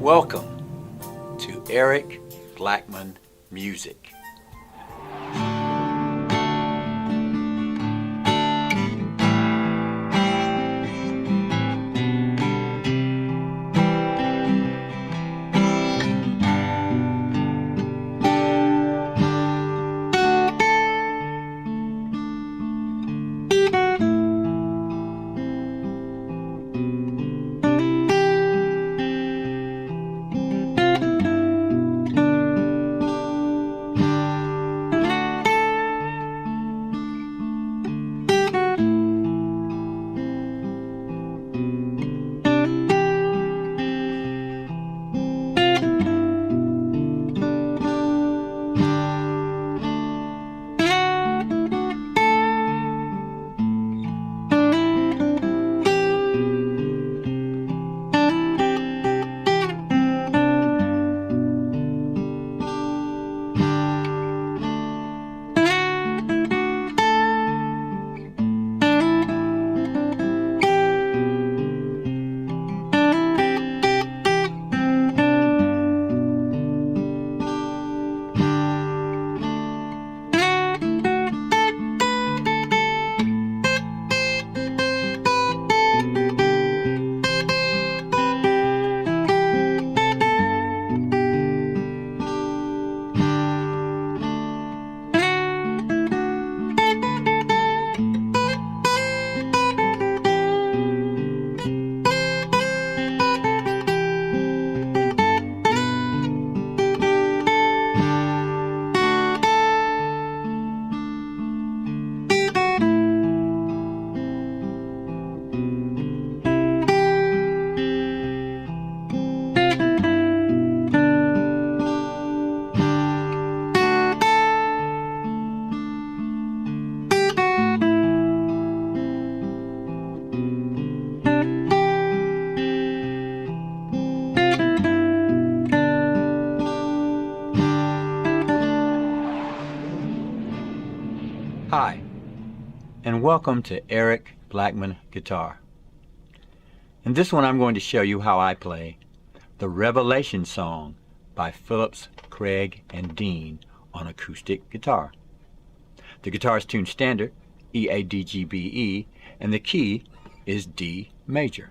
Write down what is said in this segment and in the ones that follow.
Welcome to Eric Blackman Music. Hi, and welcome to Eric Blackman Guitar. In this one I'm going to show you how I play the Revelation song by Phillips, Craig, and Dean on acoustic guitar. The guitar is tuned standard, E-A-D-G-B-E, and the key is D major.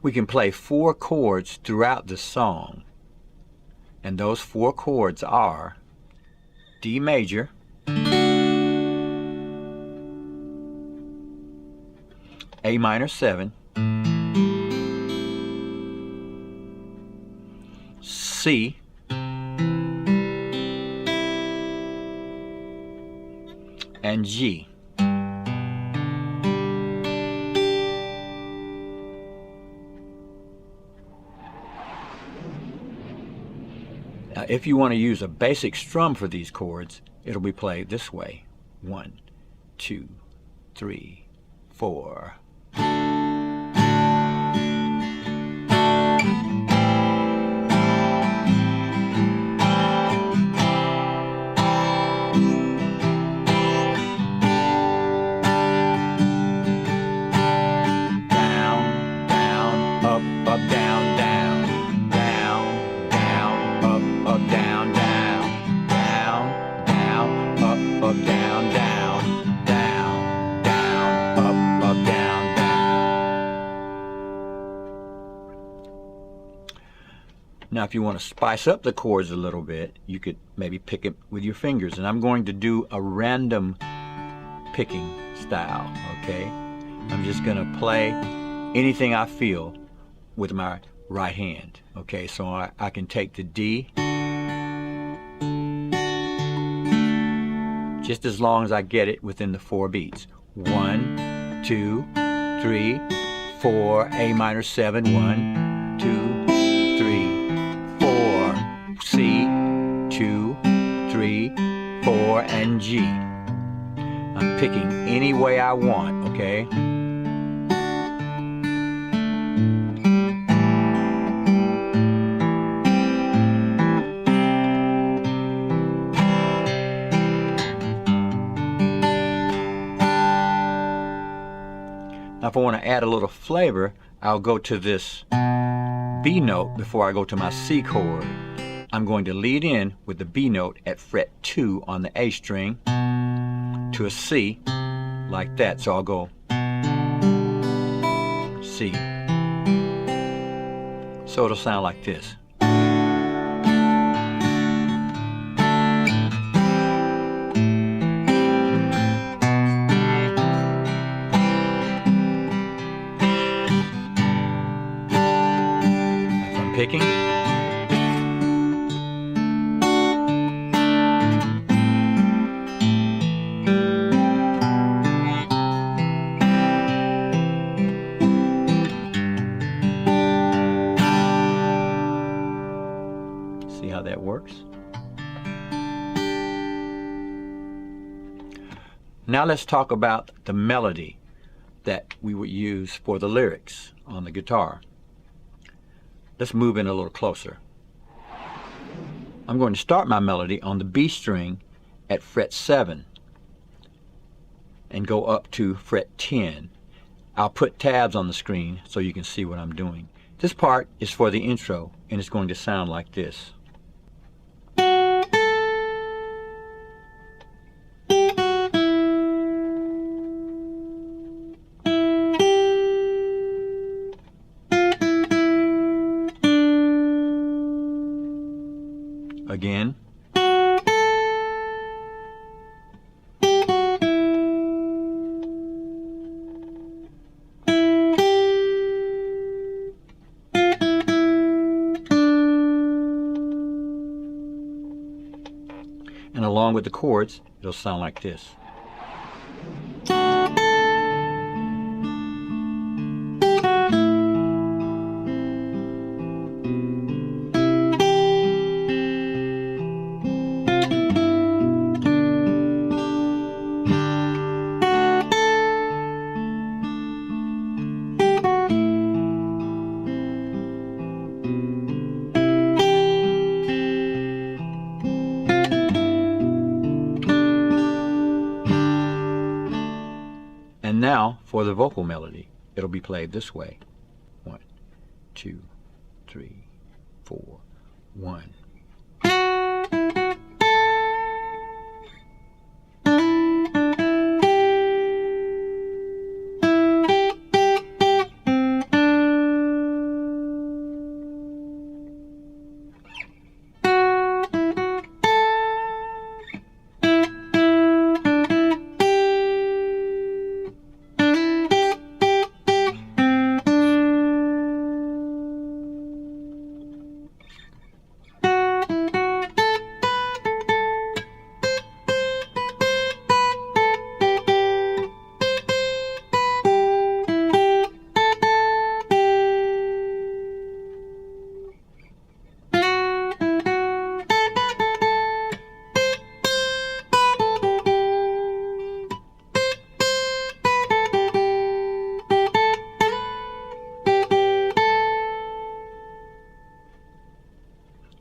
We can play 4 chords throughout the song. And those 4 chords are D major, A minor 7, C, and G. Now, if you want to use a basic strum for these chords, it'll be played this way. 1, 2, 3, 4. Down, down, up, up, down, down. Up, down, down, down, down, up, down, down, down, down, up, down, down. Now, if you want to spice up the chords a little bit, you could maybe pick it with your fingers, and I'm going to do a random picking style, okay? I'm just going to play anything I feel with my right hand, okay? So I can take the D, just as long as I get it within the 4 beats. 1, 2, 3, 4, A minor 7, 1, 2, 3, 4, C, 2, 3, 4, and G. I'm picking any way I want, okay? if I want to add a little flavor, I'll go to this B note before I go to my C chord. I'm going to lead in with the B note at fret 2 on the A string to a C, like that. So I'll go C. So it'll sound like this. If I'm picking, see how that works? Now let's talk about the melody that we would use for the lyrics on the guitar. Let's move in a little closer. I'm going to start my melody on the B string at fret 7 and go up to fret 10. I'll put tabs on the screen so you can see what I'm doing. This part is for the intro, and it's going to sound like this. Again. And along with the chords, it'll sound like this. And now for the vocal melody. It'll be played this way. 1, 2, 3, 4, 1.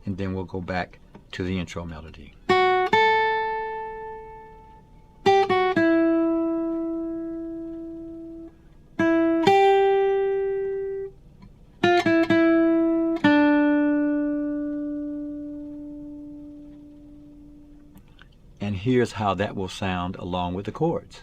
And then we'll go back to the intro melody. And here's how that will sound along with the chords.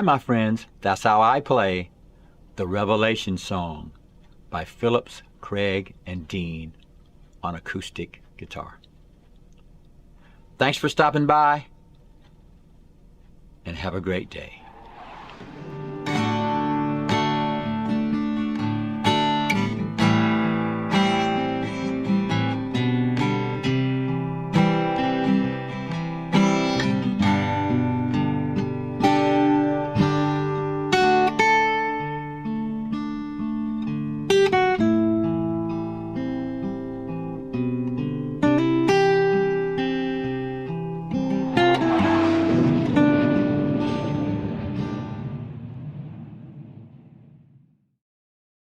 Hi, my friends. That's how I play the Revelation Song by Phillips, Craig, and Dean on acoustic guitar. Thanks for stopping by, and have a great day.